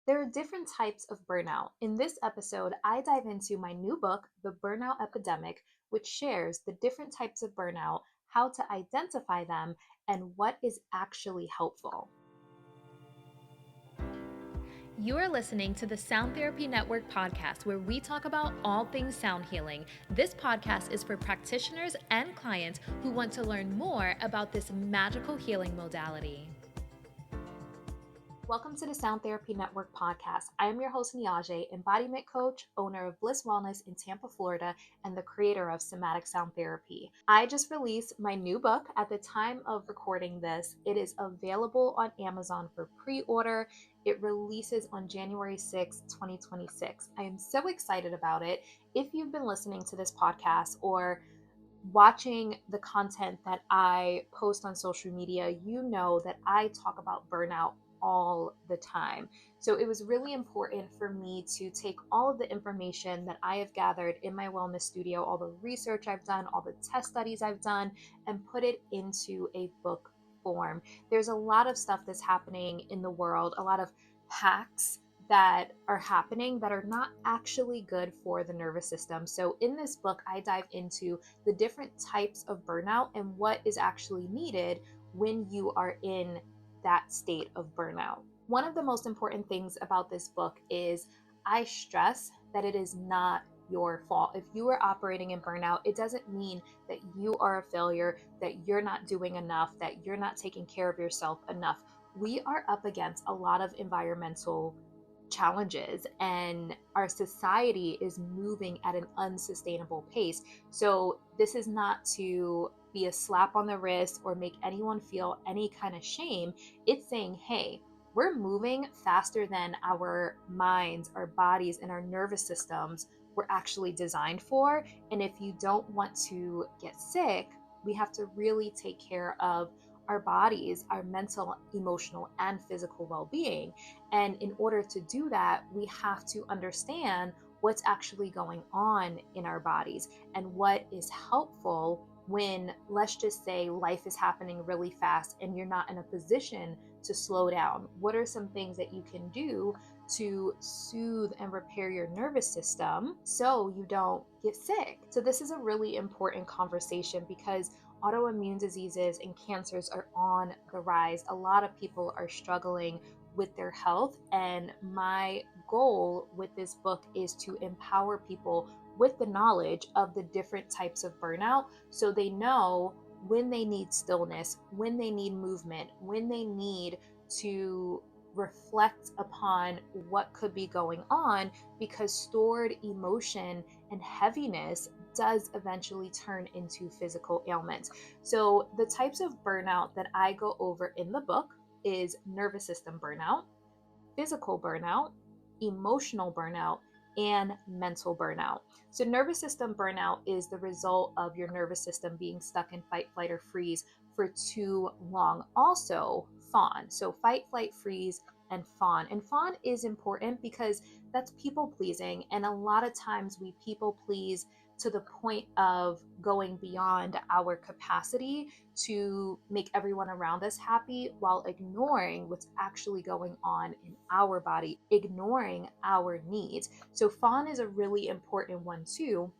There are different types of burnout. In this episode, I dive into my new book, The Burnout Epidemic, which shares the different types of burnout, how to identify them, and what is actually helpful. You are listening to the Sound Therapy Network podcast, where we talk about all things sound healing. This podcast is for practitioners and clients who want to learn more about this magical healing modality. Welcome to the Sound Therapy Network podcast. I am your host, Niajae, embodiment coach, owner of Bliss Wellness in Tampa, Florida, and the creator of Somatic Sound Therapy. I just released my new book at the time of recording this. It is available on Amazon for pre-order. It releases on January 6, 2026. I am so excited about it. If you've been listening to this podcast or watching the content that I post on social media, you know that I talk about burnout all the time. So it was really important for me to take all of the information that I have gathered in my wellness studio, all the research I've done, all the test studies I've done, and put it into a book form. There's a lot of stuff that's happening in the world, a lot of hacks that are happening that are not actually good for the nervous system. So in this book, I dive into the different types of burnout and what is actually needed when you are in that state of burnout. One of the most important things about this book is I stress that it is not your fault. If you are operating in burnout, it doesn't mean that you are a failure, that you're not doing enough, that you're not taking care of yourself enough. We are up against a lot of environmental challenges, and our society is moving at an unsustainable pace. So this is not to be a slap on the wrist or make anyone feel any kind of shame. It's saying, hey, we're moving faster than our minds, our bodies, and our nervous systems were actually designed for. And if you don't want to get sick, we have to really take care of our bodies, our mental, emotional, and physical well-being. And in order to do that, we have to understand what's actually going on in our bodies and what is helpful when, let's just say, life is happening really fast and you're not in a position to slow down. What are some things that you can do to soothe and repair your nervous system so you don't get sick? So this is a really important conversation because autoimmune diseases and cancers are on the rise. A lot of people are struggling with their health, and my goal with this book is to empower people with the knowledge of the different types of burnout so they know when they need stillness, when they need movement, when they need to reflect upon what could be going on, because stored emotion and heaviness does eventually turn into physical ailments. So the types of burnout that I go over in the book is nervous system burnout, physical burnout, emotional burnout, and mental burnout. So, nervous system burnout is the result of your nervous system being stuck in fight, flight, or freeze for too long. Also, fawn. So, fight, flight, freeze, and fawn. And fawn is important because that's people pleasing. And a lot of times we people please to the point of going beyond our capacity to make everyone around us happy while ignoring what's actually going on in our body, ignoring our needs. So, fawn is a really important one too,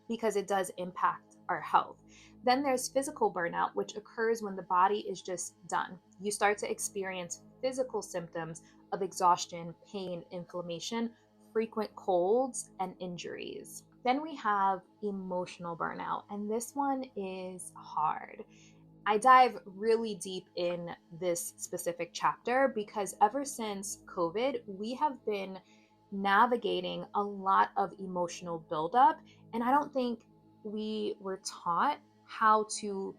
because it does impact our health. Then there's physical burnout, which occurs when the body is just done. You start to experience physical symptoms of exhaustion, pain, inflammation, frequent colds, and injuries. Then we have emotional burnout, and this one is hard. I dive really deep in this specific chapter because ever since COVID, we have been navigating a lot of emotional buildup. And I don't think we were taught how to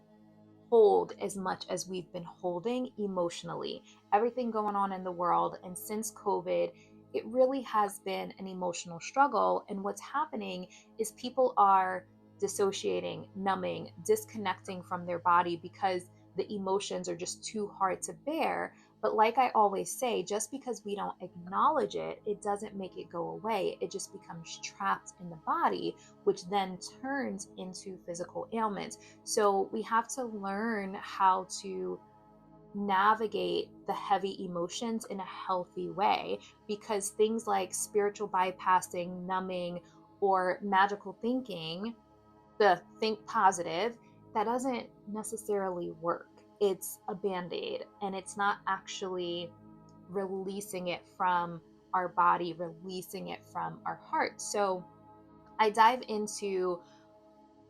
hold as much as we've been holding emotionally. Everything going on in the world. And since COVID, it really has been an emotional struggle. And what's happening is people are dissociating, numbing, disconnecting from their body because the emotions are just too hard to bear. But like I always say, just because we don't acknowledge it, it doesn't make it go away. It just becomes trapped in the body, which then turns into physical ailments. So we have to learn how to navigate the heavy emotions in a healthy way, because things like spiritual bypassing, numbing, or magical thinking, the think positive, that doesn't necessarily work. It's a band-aid, and it's not actually releasing it from our body, releasing it from our heart. So I dive into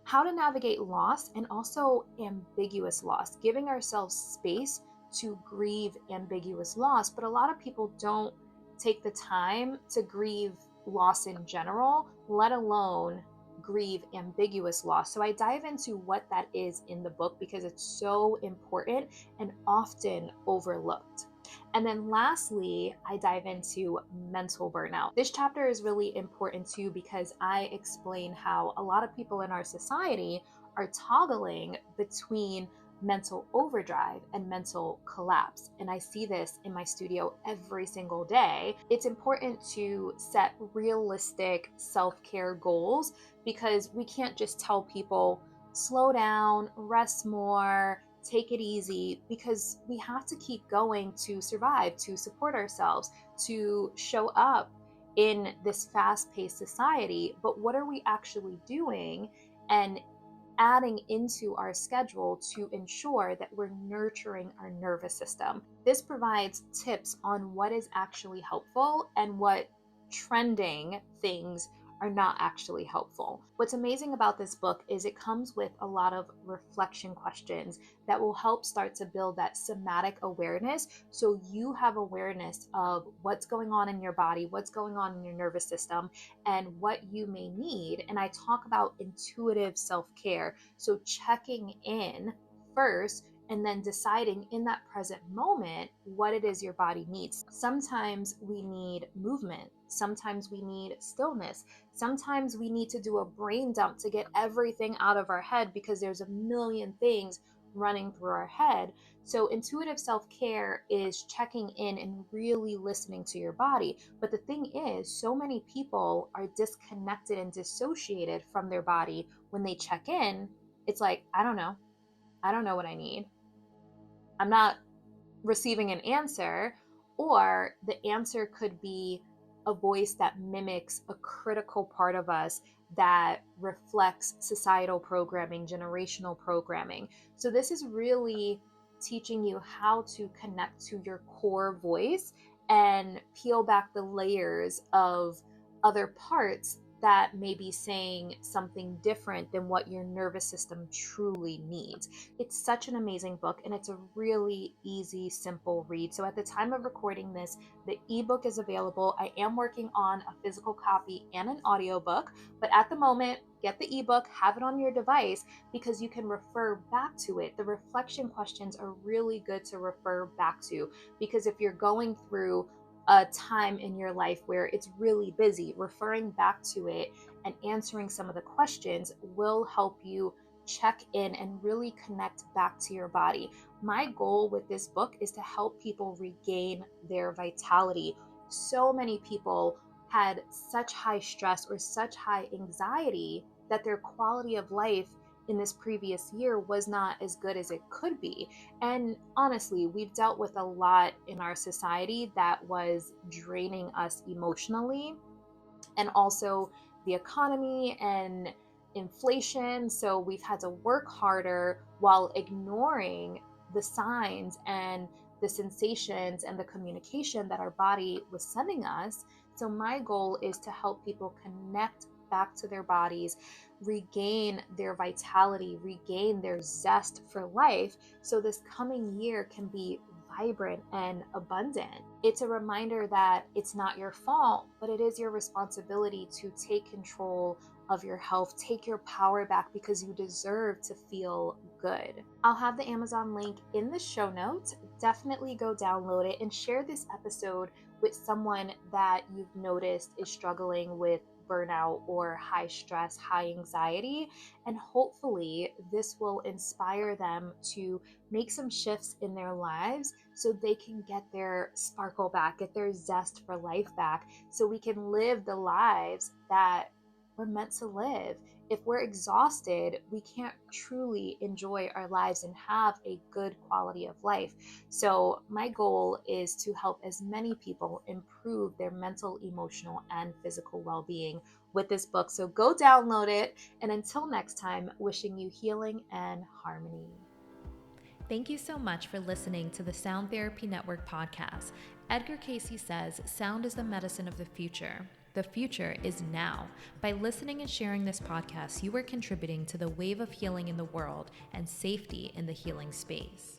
how to navigate loss and also ambiguous loss, giving ourselves space to grieve ambiguous loss. But a lot of people don't take the time to grieve loss in general, let alone grieve ambiguous loss. So I dive into what that is in the book because it's so important and often overlooked. And then lastly, I dive into mental burnout. This chapter is really important too because I explain how a lot of people in our society are toggling between mental overdrive and mental collapse. And I see this in my studio every single day. It's important to set realistic self-care goals because we can't just tell people, slow down, rest more, take it easy, because we have to keep going to survive, to support ourselves, to show up in this fast-paced society. But what are we actually doing and adding into our schedule to ensure that we're nurturing our nervous system? This provides tips on what is actually helpful and what trending things are not actually helpful. What's amazing about this book is it comes with a lot of reflection questions that will help start to build that somatic awareness, so you have awareness of what's going on in your body, what's going on in your nervous system, and what you may need. And I talk about intuitive self-care, so checking in first and then deciding in that present moment what it is your body needs. Sometimes we need movement, sometimes we need stillness, sometimes we need to do a brain dump to get everything out of our head because there's a million things running through our head. So intuitive self-care is checking in and really listening to your body. But the thing is, so many people are disconnected and dissociated from their body. When they check in, it's like, I don't know. I don't know what I need. I'm not receiving an answer, or the answer could be a voice that mimics a critical part of us that reflects societal programming, generational programming. So this is really teaching you how to connect to your core voice and peel back the layers of other parts that may be saying something different than what your nervous system truly needs. It's such an amazing book, and it's a really easy, simple read. So at the time of recording this, the ebook is available. I am working on a physical copy and an audiobook, but at the moment, get the ebook, have it on your device, because you can refer back to it. The reflection questions are really good to refer back to, because if you're going through a time in your life where it's really busy, referring back to it and answering some of the questions will help you check in and really connect back to your body. My goal with this book is to help people regain their vitality. So many people had such high stress or such high anxiety that their quality of life in this previous year was not as good as it could be. And honestly, we've dealt with a lot in our society that was draining us emotionally, and also the economy and inflation. So we've had to work harder while ignoring the signs and the sensations and the communication that our body was sending us. So my goal is to help people connect back to their bodies, regain their vitality, regain their zest for life, so this coming year can be vibrant and abundant. It's a reminder that it's not your fault, but it is your responsibility to take control of your health, take your power back, because you deserve to feel good. I'll have the Amazon link in the show notes. Definitely go download it and share this episode with someone that you've noticed is struggling with burnout or high stress, high anxiety, and hopefully this will inspire them to make some shifts in their lives so they can get their sparkle back, get their zest for life back, so we can live the lives that we're meant to live. If we're exhausted, we can't truly enjoy our lives and have a good quality of life. So, my goal is to help as many people improve their mental, emotional, and physical well being with this book. So, go download it. And until next time, wishing you healing and harmony. Thank you so much for listening to the Sound Therapy Network podcast. Edgar Cayce says, sound is the medicine of the future. The future is now. By listening and sharing this podcast, you are contributing to the wave of healing in the world and safety in the healing space.